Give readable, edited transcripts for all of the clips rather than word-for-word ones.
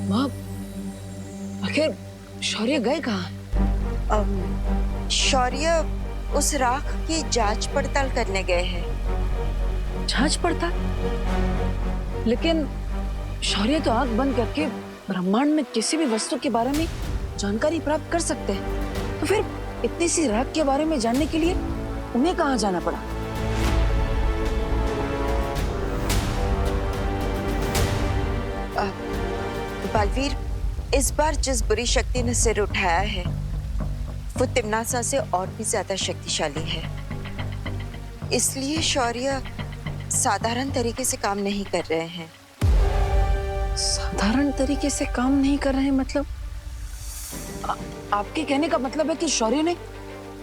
माँ, आखिर शौर्य गए कहाँ? शौर्य उस राख की जांच पड़ताल करने गए हैं। जांच पड़ताल? लेकिन शौर्य तो आंख बंद करके ब्रह्मांड में किसी भी वस्तु के बारे में जानकारी प्राप्त कर सकते हैं, तो फिर इतनी सी राख के बारे में जानने के लिए उन्हें कहाँ जाना पड़ा? बालवीर, इस बार जिस बुरी शक्ति ने सिर उठाया है वो तिम्नासा से और भी ज्यादा शक्तिशाली है। इसलिए शौर्य साधारण तरीके से काम नहीं कर रहे हैं। साधारण तरीके से काम नहीं कर रहे हैं मतलब? आपके कहने का मतलब है कि शौर्य ने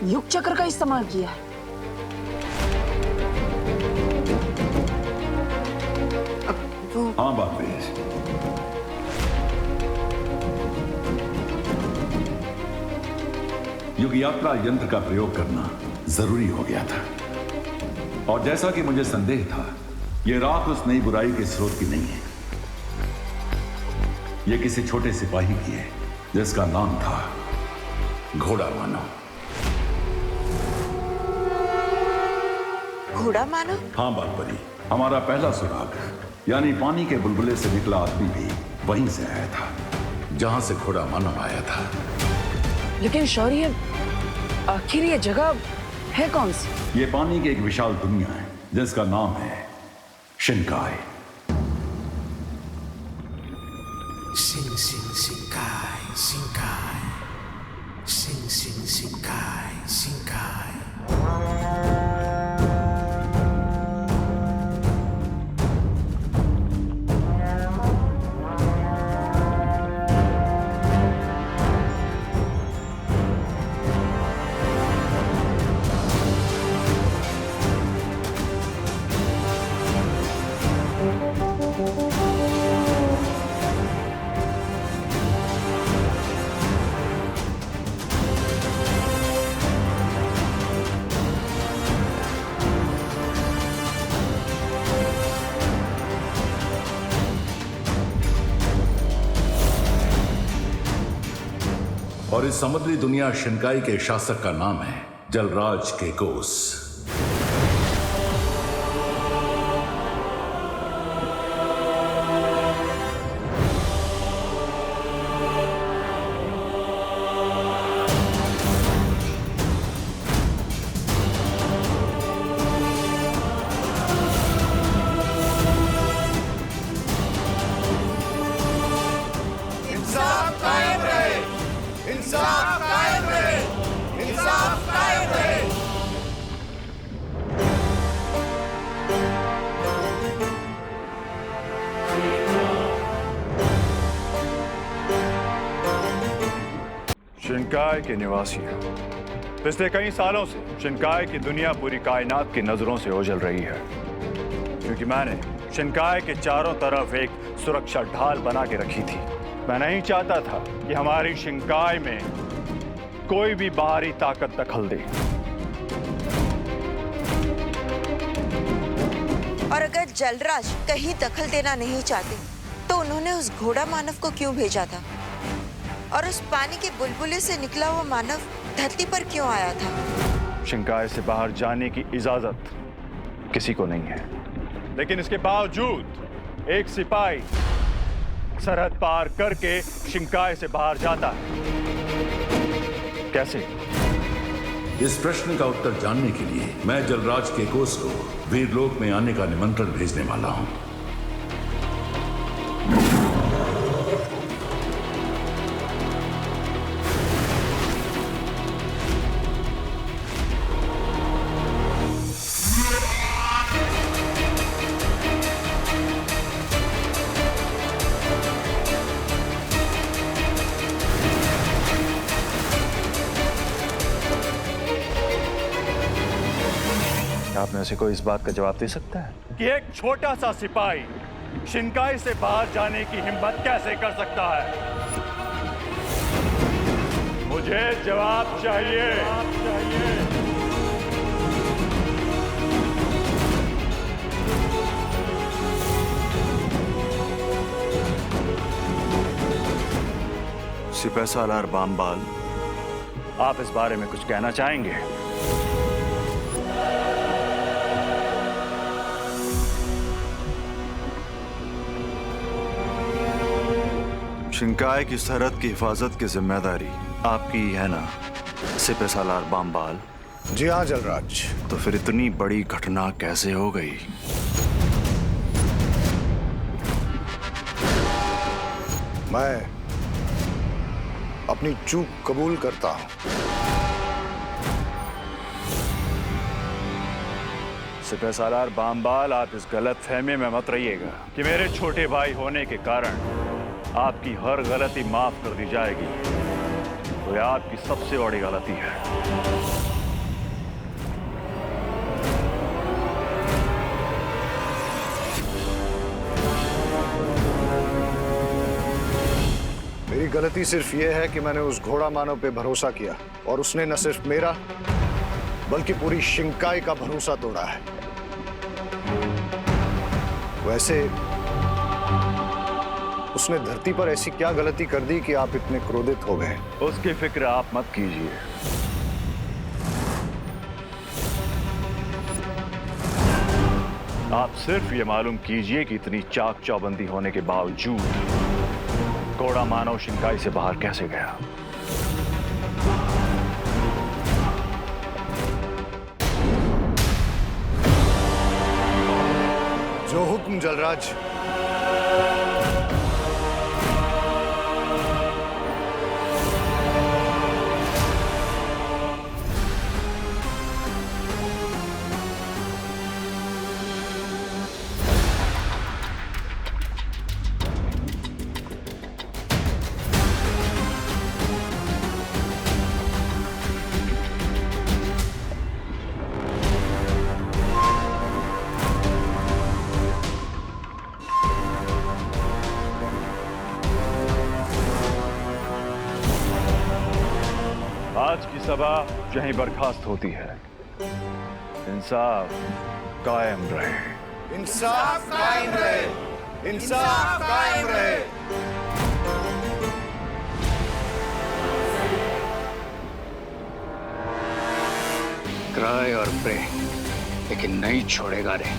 युग चक्र का इस्तेमाल किया है? हाँ बालवीर, युग यात्रा यंत्र का प्रयोग करना जरूरी हो गया था। और जैसा कि मुझे संदेह था, यह राख उस नई बुराई के स्रोत की नहीं है। यह किसी छोटे सिपाही की है जिसका नाम था घोड़ा मानव। घोड़ा मानव? हाँ बालपरी, हमारा पहला सुराग यानी पानी के बुलबुले से निकला आदमी भी वहीं से आया था जहां से घोड़ा मानव आया था। लेकिन शौर्य, आखिर ये जगह है कौन सी? ये पानी की एक विशाल दुनिया है जिसका नाम है शिनकाय। Sing sing Shinkai, Shinkai. Sing sing Shinkai, Shinkai. और इस समुद्री दुनिया शिनकाई के शासक का नाम है जलराज केकोस। इंसाफ कायम रहे, इंसाफ कायम रहे, इंसाफ कायम रहे। शिनकाय के निवासी हैं। पिछले कई सालों से शिनकाय की दुनिया पूरी कायनात की नजरों से ओझल रही है, क्योंकि मैंने शिनकाय के चारों तरफ एक सुरक्षा ढाल बना के रखी थी। मैं नहीं चाहता था कि हमारी शिनकाय में कोई भी बाहरी ताकत दखल दे। और अगर जलराज कहीं दखल देना नहीं चाहते तो उन्होंने उस घोड़ा मानव को क्यों भेजा था? और उस पानी के बुलबुले से निकला हुआ मानव धरती पर क्यों आया था? शिनकाय से बाहर जाने की इजाजत किसी को नहीं है, लेकिन इसके बावजूद एक सिपाही सरहद पार करके शिनकाय से बाहर जाता है। कैसे? इस प्रश्न का उत्तर जानने के लिए मैं जलराज केकोस को वीरलोक में आने का निमंत्रण भेजने वाला हूं। आप में से कोई इस बात का जवाब दे सकता है कि एक छोटा सा सिपाही शिनकाय से बाहर जाने की हिम्मत कैसे कर सकता है? मुझे जवाब चाहिए। सिपह सालार बामबाल, आप इस बारे में कुछ कहना चाहेंगे? शिंकाय की सरहद की हिफाजत की जिम्मेदारी आपकी ही है ना सिपह सालार बामबाल? जी हाँ जलराज। तो फिर इतनी बड़ी घटना कैसे हो गई? मैं अपनी चूक कबूल करता हूं। सिपह सालार बामबाल, आप इस गलत फहमी में मत रहिएगा कि मेरे छोटे भाई होने के कारण आपकी हर गलती माफ कर दी जाएगी। तो यह आपकी सबसे बड़ी गलती है। मेरी गलती सिर्फ यह है कि मैंने उस घोड़ा मानव पे भरोसा किया और उसने न सिर्फ मेरा बल्कि पूरी शिंकाई का भरोसा तोड़ा है। वैसे उसने धरती पर ऐसी क्या गलती कर दी कि आप इतने क्रोधित हो गए? उसकी फिक्र आप मत कीजिए। आप सिर्फ ये मालूम कीजिए कि इतनी चाक चौबंदी होने के बावजूद घोड़ा मानव शिंकाई से बाहर कैसे गया। जो हुक्म जलराज। आज की सभा यहीं बर्खास्त होती है। इंसाफ कायम रहे। इंसाफ कायम रहे। इंसाफ कायम रहे। क्राई और प्रे, लेकिन नहीं छोड़ेगा रे।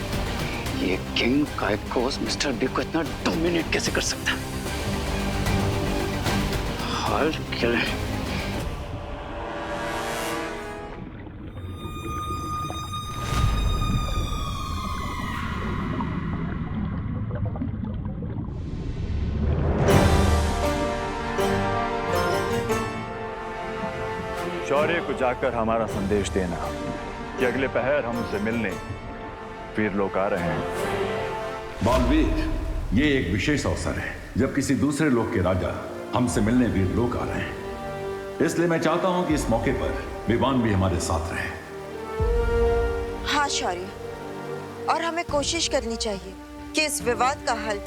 ये किंग काइकोस मिस्टर बी को इतना डोमिनेट कैसे कर सकता है? हर किल शौर्य को जाकर हमारा संदेश देना कि अगले पहर हम उसे मिलने वीर लोग आ रहे हैं। बालवीर, ये एक विशेष अवसर है जब किसी दूसरे लोक के राजा हमसे मिलने वीर लोग आ रहे हैं। इसलिए मैं चाहता हूं कि इस मौके पर विवान भी हमारे साथ रहे। हाँ शौर्य, और हमें कोशिश करनी चाहिए कि इस विवाद का हल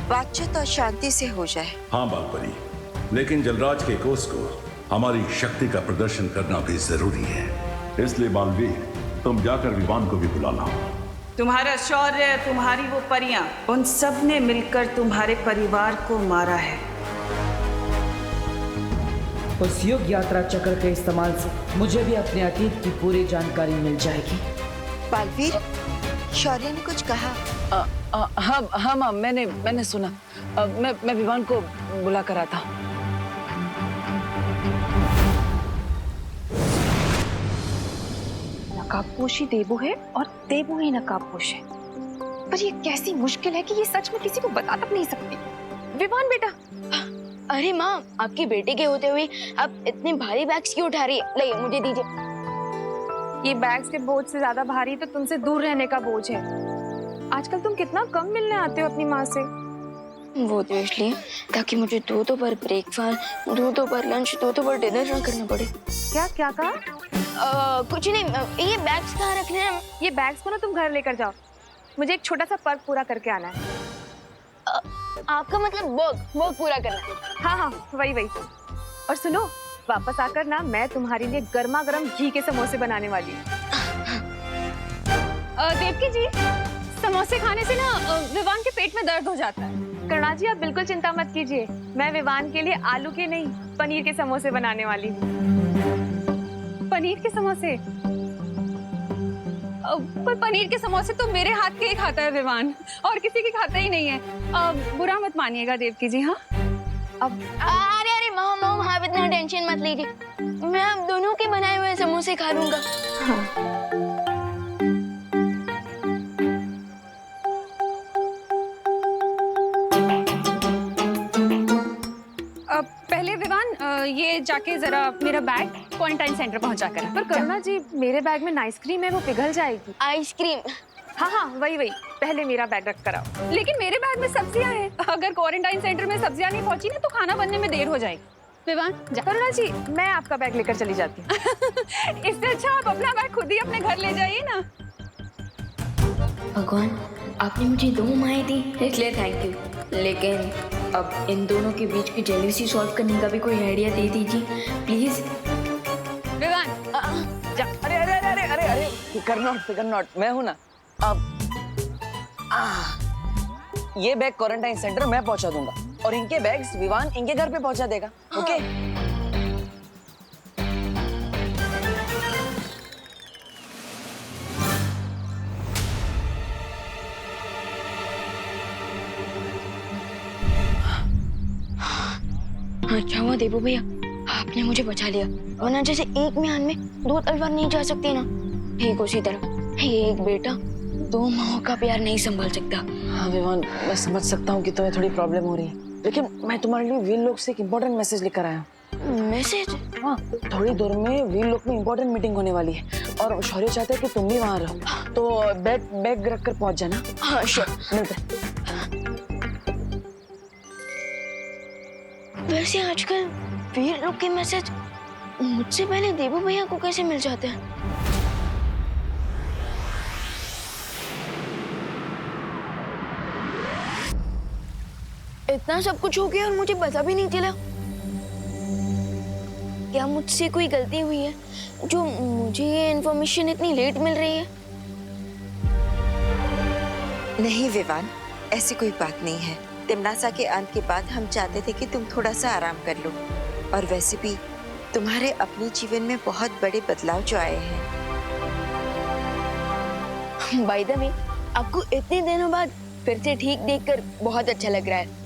बातचीत और शांति से हो जाए। हाँ बालपरी, लेकिन जलराज के कोस को हमारी शक्ति का प्रदर्शन करना भी जरूरी है। इसलिए बालवीर, तुम जाकर विवान को भी बुला लाओ। तुम्हारा शौर्य, तुम्हारी वो परियां, उन सब ने मिलकर तुम्हारे परिवार को मारा है। उस युग यात्रा चक्र के इस्तेमाल से मुझे भी अपने अतीत की पूरी जानकारी मिल जाएगी। बालवीर, शौर्य ने कुछ कहा? हाँ माँ, मैंने सुना। मैं विवान को बुला कर आता हूँ। नकाबपोशी देवो है और देवो ही नकाबपोश है। पर ये कैसी मुश्किल है कि ये सच में किसी को बता तक नहीं सकती। विवान बेटा। अरे माँ, आपकी बेटे के होते हुए आप इतने भारी बैग्स क्यों उठा रही है? लाइए मुझे दीजिए। ये बैग्स के बोझ से ज्यादा भारी तो तुमसे दूर रहने का बोझ है। आजकल तुम कितना कम मिलने आते हो अपनी माँ से। वो तो इसलिए ताकि मुझे दो बार ब्रेकफास्ट, दो बार लंच, दो बार डिनर ना करना पड़े। क्या कहा? कुछ नहीं। ये बैग्स कहाँ रखने हैं? ये बैग्स को ना तुम घर लेकर जाओ। मुझे एक छोटा सा पर्क पूरा करके आना है। आपका मतलब वर्क पूरा करना है? हाँ, वही। और सुनो, वापस आकर ना मैं तुम्हारे लिए गर्मा गर्म घी के समोसे बनाने वाली हूँ। देवकी जी, समोसे खाने से ना विवान के पेट में दर्द हो जाता है। करुणा जी आप बिल्कुल चिंता मत कीजिए, मैं विवान के लिए आलू के नहीं पनीर के समोसे बनाने वाली हूँ। पनीर के समोसे? पर पनीर के समोसे तो मेरे हाथ के ही खाता है विवान, और किसी के खाता ही नहीं है। बुरा मत मानिएगा देवकी जी। हाँ अब अरे मॉम आप इतना टेंशन मत लीजिए, मैं आप दोनों के बनाए हुए समोसे खा लूंगा। पहले विवान ये जाके जरा मेरा बैग क्वारंटाइन सेंटर पहुंचा कर। पर करुणा जी मेरे बैग में आइसक्रीम है, वो पिघल जाएगी। आइसक्रीम? हाँ वही पहले मेरा बैग रख कर आओ। लेकिन मेरे बैग में सब्जियां हैं, अगर क्वारंटाइन सेंटर में सब्जियां नहीं पहुंची ना तो खाना बनने में देर हो जाएगी। विवान करुणा जी मैं आपका बैग लेकर चली जाती हूँ। इससे अच्छा आप अपना बैग खुद ही अपने घर ले जाइए ना। भगवान आपने मुझे 2 माएँ दी इसलिए थैंक यू, लेकिन अब इन दोनों के बीच की जेलसी सॉल्व करने का भी कोई आइडिया दे दीजिए प्लीज। विवान अरे अरे अरे अरे अरे फिकर नॉट, मैं हूं ना। अब ये बैग क्वारंटाइन सेंटर मैं पहुंचा दूंगा और इनके बैग्स विवान इनके घर पे पहुंचा देगा। ओके? अच्छा हुआ देबू भैया आपने मुझे बचा लिया, वरना जैसे एक म्यान में 2 तलवार नहीं जा सकती ना, ठीक उसी तरह एक बेटा 2 माओं का प्यार नहीं संभाल सकता। हाँ विवान मैं समझ सकता हूँ कि तुम्हें थोड़ी प्रॉब्लम हो रही है, लेकिन मैं तुम्हारे लिए वीर लोग से एक इम्पोर्टेंट मैसेज लेकर आया हूँ। मैसेज? हाँ थोड़ी देर में वीर लोग में इम्पोर्टेंट मीटिंग होने वाली है और शौर्य चाहते हैं कि तुम भी वहाँ रहो, तो बैग रख कर पहुँच जाना। हाँ श्योर, मिलते हैं। वैसे आजकल वीर लोग के मैसेज मुझसे पहले देबू भैया को कैसे मिल जाते हैं? इतना सब कुछ हो गया और मुझे पता भी नहीं चला। क्या मुझसे कोई गलती हुई है जो मुझे ये इन्फॉर्मेशन इतनी लेट मिल रही है? नहीं विवान, ऐसी कोई बात नहीं है। तिमनासा के अंत के बाद हम चाहते थे कि तुम थोड़ा सा आराम कर लो, और वैसे भी तुम्हारे अपने जीवन में बहुत बड़े बदलाव जो आए हैं। बाय द वे, आपको इतने दिनों बाद फिर से ठीक देखकर बहुत अच्छा लग रहा है।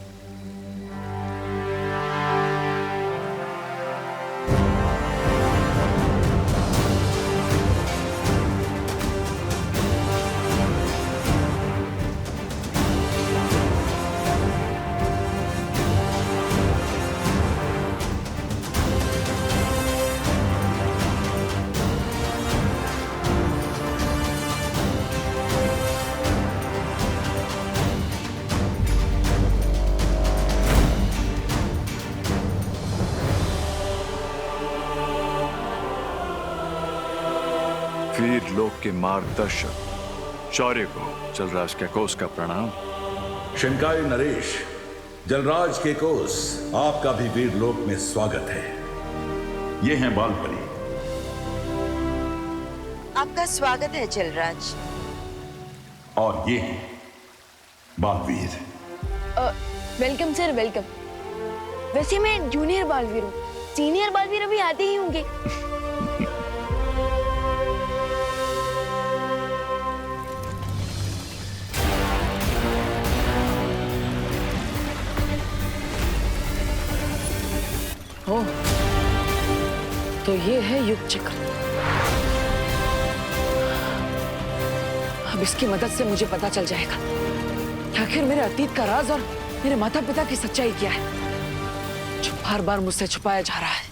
वीर लोक के मार्गदर्शक शौर्य को जलराज कैकोस का प्रणाम। शिनकाई नरेश, जलराज केकोस, आपका भी वीर लोक में स्वागत है। ये हैं बालपरी। आपका स्वागत है जलराज। और ये हैं बालवीर। Welcome sir, welcome. वैसे मैं जूनियर बालवीर हूँ, सीनियर बालवीर अभी आते ही होंगे। ओ, तो ये है युग चक्र। अब इसकी मदद से मुझे पता चल जाएगा कि आखिर मेरे अतीत का राज और मेरे माता पिता की सच्चाई क्या है, जो बार बार मुझसे छुपाया जा रहा है।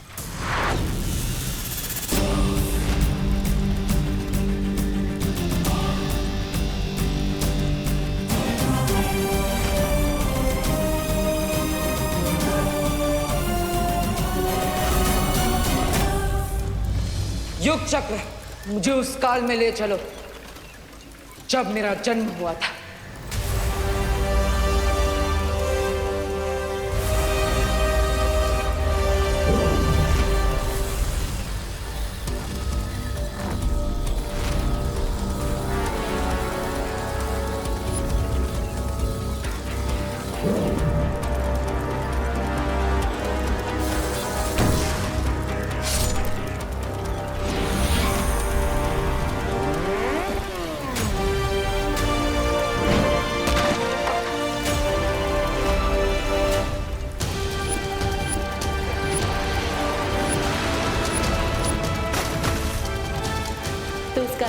युग चक्र, मुझे उस काल में ले चलो जब मेरा जन्म हुआ था।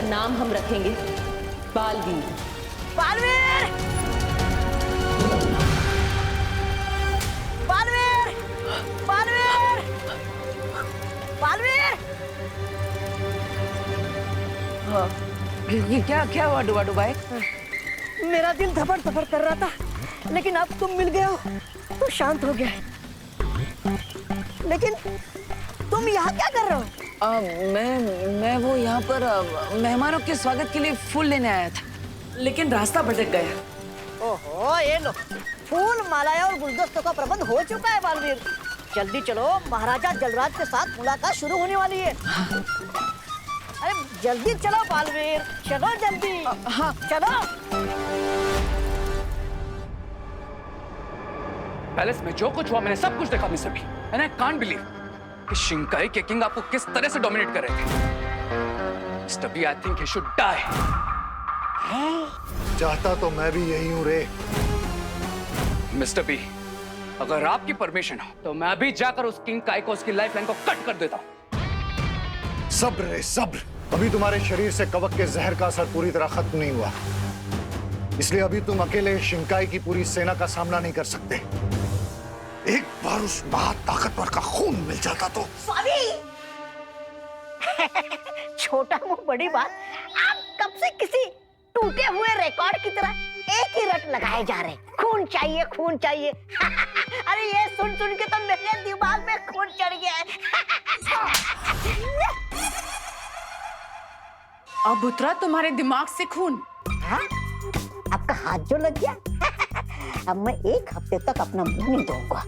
नाम हम रखेंगे बालवीर। बालवीर! बालवीर! बालवीर! बालवीर! हाँ, ये क्या हुआ डुबा डुबाए? मेरा दिल धपड़ धपड़ कर रहा था, लेकिन अब तुम मिल गए हो तो शांत हो गया। लेकिन तुम यहाँ क्या कर रहे हो? मैं वो यहाँ पर मेहमानों के स्वागत के लिए फूल लेने आया था, लेकिन रास्ता भटक गया। ओहो, ये लो, फूल मालाएं और गुलदस्तों का प्रबंध हो चुका है बालवीर। जल्दी चलो, महाराजा जलराज के साथ मुलाकात शुरू होने वाली है। अरे जल्दी चलो बालवीर, चलो जल्दी। हाँ चलो। पैलेस में जो कुछ हुआ मैंने सब कुछ देखा mister B, and I can't believe कि शिंकाई के किंग आपको किस तरह से डोमिनेट कर रहे थे। Mister B, I think he should die. चाहता तो मैं भी यही हूं रे। मिस्टर बी, अगर आपकी परमिशन हो तो मैं अभी जाकर उस किंग काई को उसकी लाइफलाइन को कट कर देता हूं। सब्र रे सब्र। अभी तुम्हारे शरीर से कवक के जहर का असर पूरी तरह खत्म नहीं हुआ, इसलिए अभी तुम अकेले शिंकाई की पूरी सेना का सामना नहीं कर सकते। एक बार उस महाताकतवर का खून मिल जाता तो। स्वामी! छोटा मुंह बड़ी बात। आप कब से किसी टूटे हुए रिकॉर्ड की तरह एक ही रट लगाए जा रहे। खून चाहिए, खून चाहिए। अरे ये सुन सुन के तो मेरे दिमाग में खून चढ़ गया है। अब उतरा तुम्हारे दिमाग से खून? हाँ? आपका हाथ जो लग गया। अब मैं एक हफ्ते तक अपना मुंह नहीं धोऊंगा।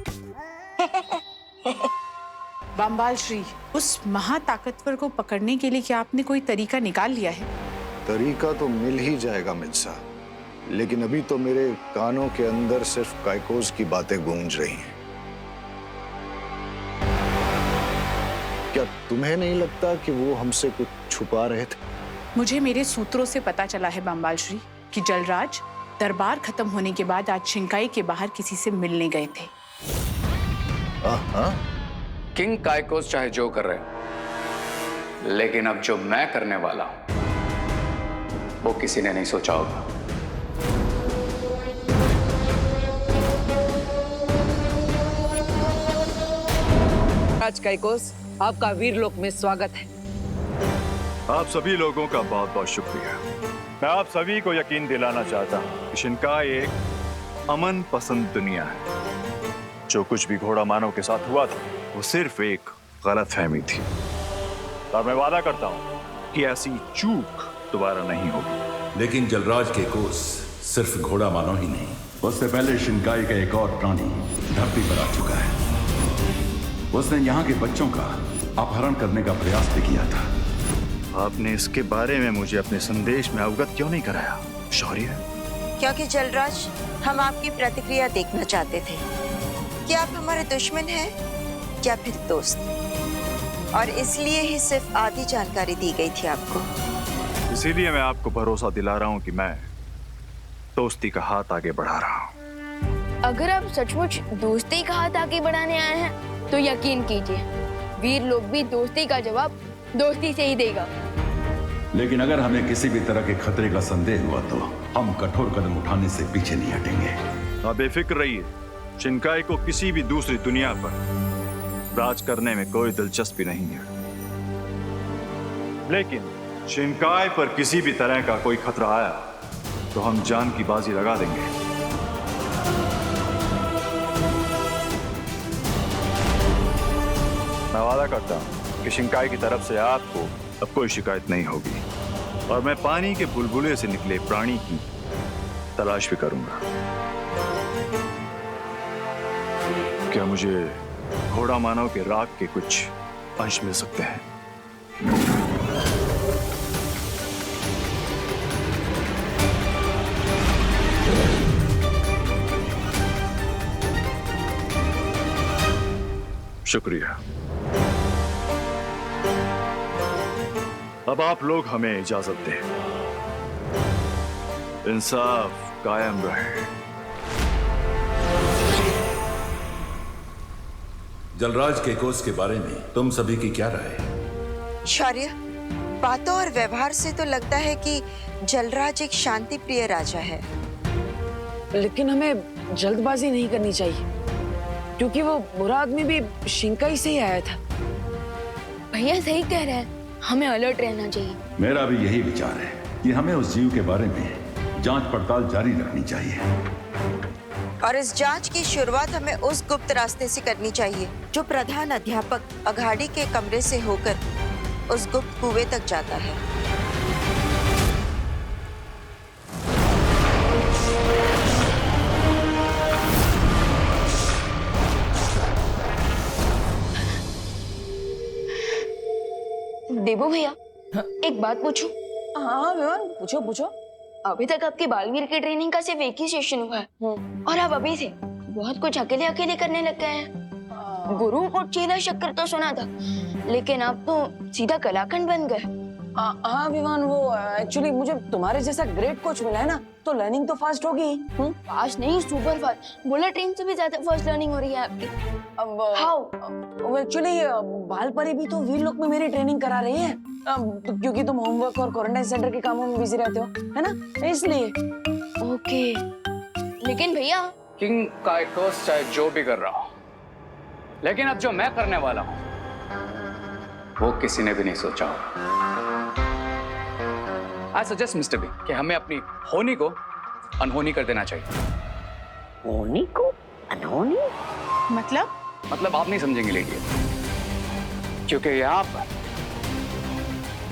बम्बाल श्री, उस महाताकतवर को पकड़ने के लिए क्या आपने कोई तरीका निकाल लिया है? तरीका तो मिल ही जाएगा मिर्जा, लेकिन अभी तो मेरे कानों के अंदर सिर्फ काइकोस की बातें गूंज रही हैं। क्या तुम्हें नहीं लगता कि वो हमसे कुछ छुपा रहे थे? मुझे मेरे सूत्रों से पता चला है बम्बाल श्री कि जलराज दरबार खत्म होने के बाद आज शिंकाई के बाहर किसी से मिलने गए थे। किंग काइकोस चाहे जो कर रहे, लेकिन अब जो मैं करने वाला हूं वो किसी ने नहीं सोचा होगा। राज काइकोस, आपका वीरलोक में स्वागत है। आप सभी लोगों का बहुत बहुत शुक्रिया। मैं आप सभी को यकीन दिलाना चाहता हूं कि शिंकाई एक अमन पसंद दुनिया है। जो कुछ भी घोड़ा मानव के साथ हुआ था वो सिर्फ एक गलतफहमी थी, और मैं वादा करता हूं कि ऐसी चूक दोबारा नहीं होगी। लेकिन जलराज काइकोस सिर्फ घोड़ा मानव ही नहीं, उससे पहले शिंकाई का एक और प्राणी धरती पर आ चुका है। उसने यहाँ के बच्चों का अपहरण करने का प्रयास भी किया था। आपने इसके बारे में मुझे अपने संदेश में अवगत क्यों नहीं कराया शौर्य? क्योंकि जलराज, हम आपकी प्रतिक्रिया देखना चाहते थे कि आप हमारे दुश्मन हैं या फिर दोस्त, और इसलिए ही सिर्फ आधी जानकारी दी गई थी आपको। इसीलिए मैं आपको भरोसा दिला रहा हूं कि मैं दोस्ती का हाथ आगे बढ़ा रहा हूं। अगर आप सचमुच दोस्ती का हाथ आगे बढ़ाने आए हैं तो यकीन कीजिए, वीर लोग भी दोस्ती का जवाब दोस्ती से ही देगा। लेकिन अगर हमें किसी भी तरह के खतरे का संदेह हुआ तो हम कठोर कदम उठाने से पीछे नहीं हटेंगे। आप बेफिक्र रहिए, शिंकाई को किसी भी दूसरी दुनिया पर राज करने में कोई दिलचस्पी नहीं है। लेकिन शिंकाई पर किसी भी तरह का कोई खतरा आया तो हम जान की बाजी लगा देंगे। मैं वादा करता हूं कि शिंकाई की तरफ से आपको अब कोई शिकायत नहीं होगी, और मैं पानी के बुलबुले से निकले प्राणी की तलाश भी करूंगा। क्या मुझे घोड़ा मानव के राग के कुछ अंश मिल सकते हैं? शुक्रिया। अब आप लोग हमें इजाजत दें। इंसाफ कायम रहे। जलराज काइकोस के बारे में तुम सभी की क्या राय है? शौर्य, बातों और व्यवहार से तो लगता है कि जलराज एक शांति प्रिय राजा है। लेकिन हमें जल्दबाजी नहीं करनी चाहिए, क्योंकि वो बुरा आदमी भी शिंकाई से ही आया था। भैया सही कह रहे हैं, हमें अलर्ट रहना चाहिए। मेरा भी यही विचार है कि हमें उस जीव के बारे में जांच पड़ताल जारी रखनी चाहिए। और इस जांच की शुरुआत हमें उस गुप्त रास्ते से करनी चाहिए जो प्रधान अध्यापक अघाड़ी के कमरे से होकर उस गुप्त कुएं तक जाता है। देबू भैया, एक बात पूछूं? हाँ विवान, पूछो पूछो। अभी तक आपकी बालवीर की ट्रेनिंग का सिर्फ एक ही सेशन हुआ है और आप अभी से बहुत कुछ अकेले अकेले करने लग गए हैं। गुरु को चीला शक्कर तो सुना था, लेकिन आप तो सीधा कलाखंड बन गए। हाँ विवान, वो एक्चुअली मुझे तुम्हारे जैसा ग्रेट कोच मिला है ना, तो लर्निंग तो फास्ट होगी। फास्ट नहीं, सुपर फास्ट। बुलेट ट्रेन से भी ज्यादा फास्ट लर्निंग हो रही है आपकी। अब हाउ? एक्चुअली बालपरी भी तो वीर लोक में मेरी ट्रेनिंग करा रही है, क्योंकि तुम होमवर्क और क्वारंटाइन सेंटर के कामों में बिजी रहते हो, है ना, इसलिए। ओके, लेकिन भैया किंग काइकोस चाहे जो भी कर रहा हो, लेकिन अब जो मैं करने वाला हूं वो किसी ने भी नहीं सोचा होगा। आई सजेस्ट मिस्टर बी कि हमें अपनी होनी को अनहोनी कर देना चाहिए। होनी को अनहोनी? मतलब आप नहीं समझेंगे लेडी, क्योंकि यहाँ पर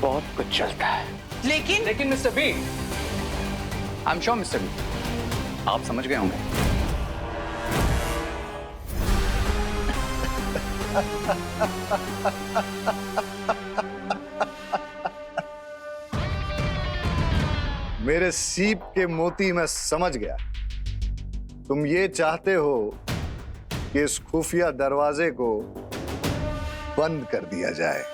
बहुत कुछ चलता है। लेकिन mister B, I am sure mister B आप समझ गए होंगे। मेरे सीप के मोती मैं समझ गया। तुम ये चाहते हो कि इस खुफिया दरवाजे को बंद कर दिया जाए।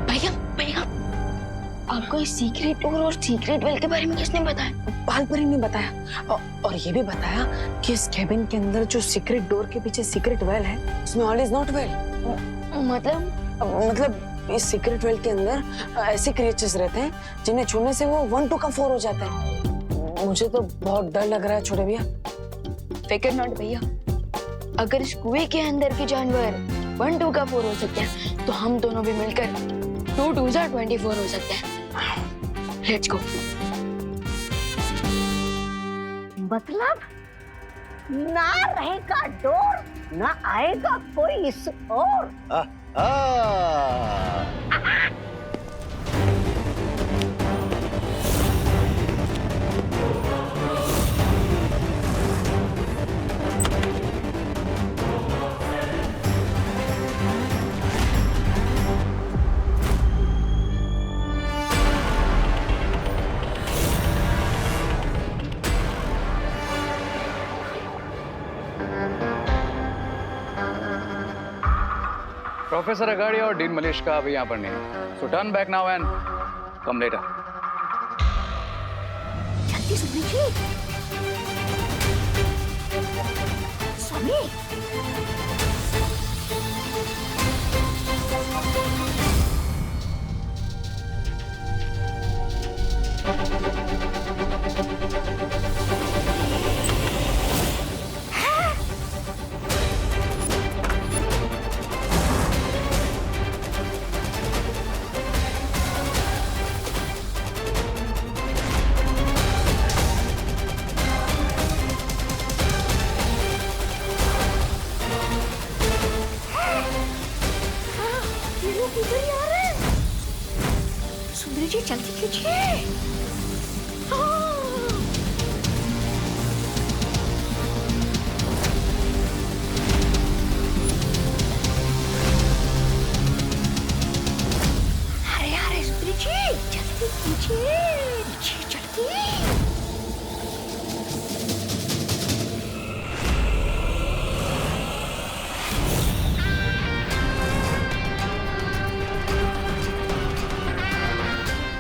भैया, आपको इस सीक्रेट डोर और सीक्रेट वेल के बारे में किसने बताया? बालपरी ने बताया, और ये भी बताया कि इस केबिन के अंदर जो सीक्रेट डोर के पीछे सीक्रेट वेल है, उसमें ऑल इज नॉट वेल। मतलब इस सीक्रेट वेल के अंदर ऐसे क्रिएचर्स रहते हैं जिन्हें छूने से वो 1 2 का 4 हो जाता है। मुझे तो बहुत डर लग रहा है छोटे भैया। फिकर नॉट भैया, अगर इस कुएं के अंदर के जानवर 1 2 का 4 हो सकते हैं, तो हम दोनों भी मिलकर 2 2 24 हो सकते हैं। Let's go. मतलब ना रहेगा डोर, ना आएगा कोई इस ओर। प्रोफेसर अगाड़ी और डीन मलिश का अभी यहाँ पर नहीं, सो turn back now and come later. जल्दी सुनिए। सुनिए। सुंदरी जी जल्दी कीजिए। अरे सुंदरी जी जल्दी कीजिए, जल्दी।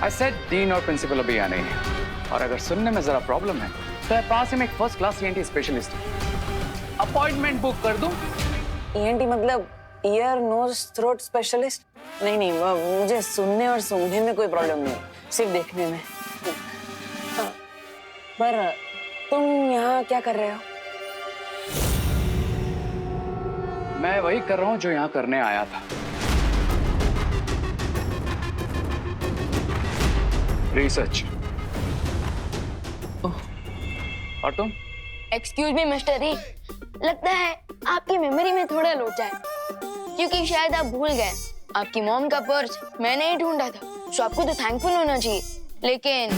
आई सेड डीन और प्रिंसिपल अभी आने हैं, और अगर सुनने में जरा प्रॉब्लम है तो पास ही में एक first class ENT specialist appointment book कर दूं। ENT मतलब ईयर नोज थ्रोट स्पेशलिस्ट? नहीं नहीं, मुझे सुनने और सूंघने में कोई प्रॉब्लम नहीं, सिर्फ देखने में। पर तुम यहाँ क्या कर रहे हो? मैं वही कर रहा हूँ जो यहाँ करने आया था। रिसर्च। और तुम? एक्सक्यूज मी मिस्टर ई, लगता है आपकी मेमोरी में थोड़ा लोचा है, क्योंकि शायद आप भूल गए आपकी मॉम का पर्स मैंने ही ढूंढा था। सो आपको तो थैंकफुल होना चाहिए, लेकिन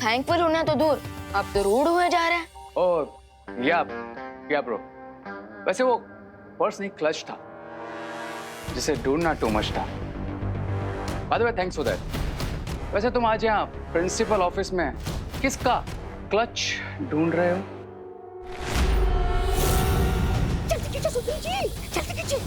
थैंकफुल होना तो दूर, आप तो रूड हुए जा रहे हैं। ओह या ब्रो, वैसे वो पर्स नहीं क्लच था, जिसे ढूंढना टू मच था। By the way thanks for that. वैसे तुम आज यहाँ प्रिंसिपल ऑफिस में किसका क्लच ढूंढ रहे हो? जल्दी कीजिए सुप्री जी, जल्दी कीजिए।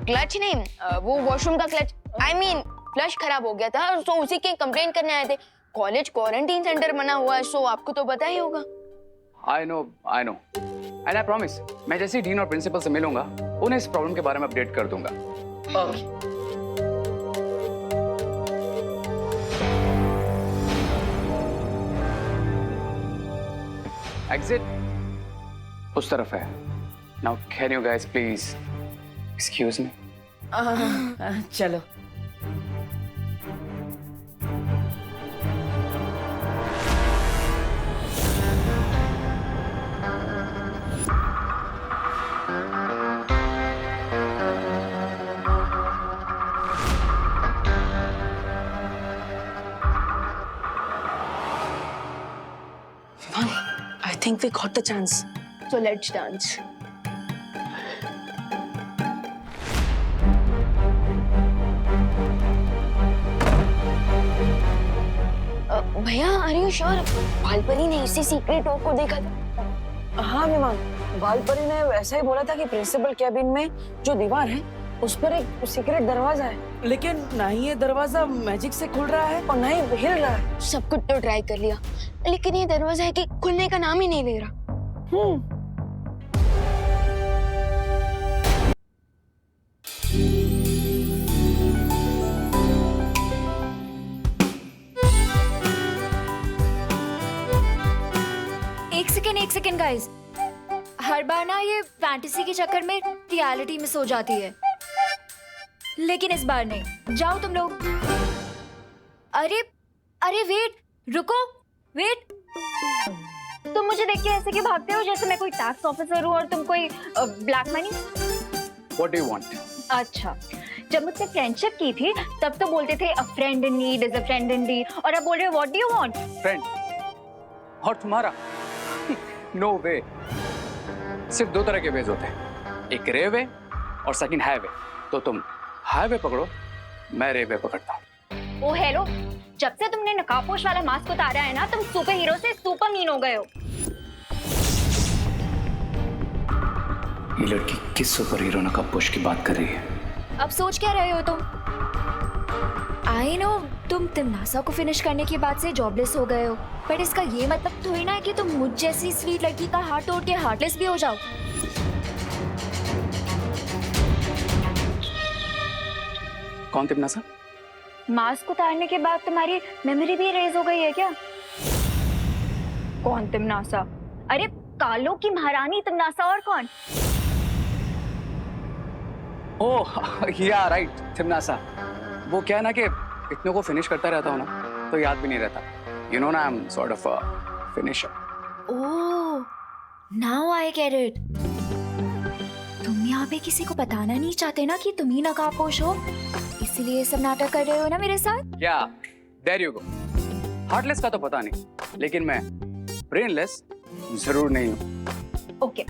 क्लच नहीं, वो वॉशरूम का क्लच, आई मीन फ्लश खराब हो गया था, तो उसी की कंप्लेंट करने आए थे। कॉलेज क्वारंटीन सेंटर बना हुआ है, सो आपको तो पता ही होगा। I know and I promise, मैं जैसे ही डीन और प्रिंसिपल से मिलूंगा उन्हें इस प्रॉब्लम के बारे में अपडेट कर दूंगा। एग्जिट उस तरफ है। Now can you guys please excuse me? चलो। I think we got the chance. So let's dance. भैया आर यू श्योर बालपरी ने इसी सीक्रेट डोर को देखा था? हाँ विमान, बालपरी ने वैसा ही बोला था कि प्रिंसिपल कैबिन में जो दीवार है उस पर एक सीक्रेट दरवाजा है, लेकिन ना ही ये दरवाजा मैजिक से खुल रहा है और ना ही हिल रहा है। सब कुछ तो ट्राई कर लिया, लेकिन ये दरवाजा है कि खुलने का नाम ही नहीं ले रहा। एक सेकेंड गाइस, हर बार ना ये फैंटेसी के चक्कर में रियलिटी मिस हो जाती है, लेकिन इस बार नहीं। जाओ तुम लोग। अरे अरे वेट, रुको, वेट। तुम मुझे देख के ऐसे क्यों भागते हो जैसे मैं कोई टैक्स ऑफिसर हूँ और तुम कोई black money? What do you want? अच्छा, जब मुझसे फ्रेंडशिप की थी तब तो बोलते थे a friend in need is a friend indeed, और अब बोल रहे हो what do you want? Friend और तुम्हारा? नो वे। सिर्फ दो तरह के वेज होते हैं, एक रे वे और सेकंड हाईवे। तो तुम हाईवे पकड़ो, मैं रे वे पकड़ता हूँ। ओ हेलो, जब से तुमने नकाबपोश वाला मास्क उतारा है ना, तुम सुपर हीरो से सुपर मीन हो गए हो। ये लड़की किस सुपर हीरो नकाबपोश की बात कर रही है? अब सोच क्या रहे हो तुम? आई नो तुम तिमनासा को फिनिश करने के बाद से जॉबलेस हो गए हो, बट इसका ये मतलब थोड़ी ना है कि तुम मुझ जैसी स्वीट लड़की का हार्ट तोड़ के हार्टलेस भी हो जाओ। कौन तिमनासा? मास्क उतारने के बाद तुम्हारी मेमोरी भी इरेज हो गई है क्या? कौन तिमनासा? अरे कालो की महारानी तिमनासा, और कौन? ओह या राइट, तिमनासा। वो क्या है ना कि इतनों को फिनिश करता रहता हूँ ना, तो याद भी नहीं रहता। यू नो ना, I am sort of a finisher. Oh, now I get it. तुम यहाँ पे किसी को बताना नहीं चाहते ना कि तुम ही नकाबपोश हो, इसीलिए सब नाटक कर रहे हो ना मेरे साथ? या देयर यू गो। हार्टलेस का तो पता नहीं, लेकिन मैं ब्रेनलेस जरूर नहीं हूँ।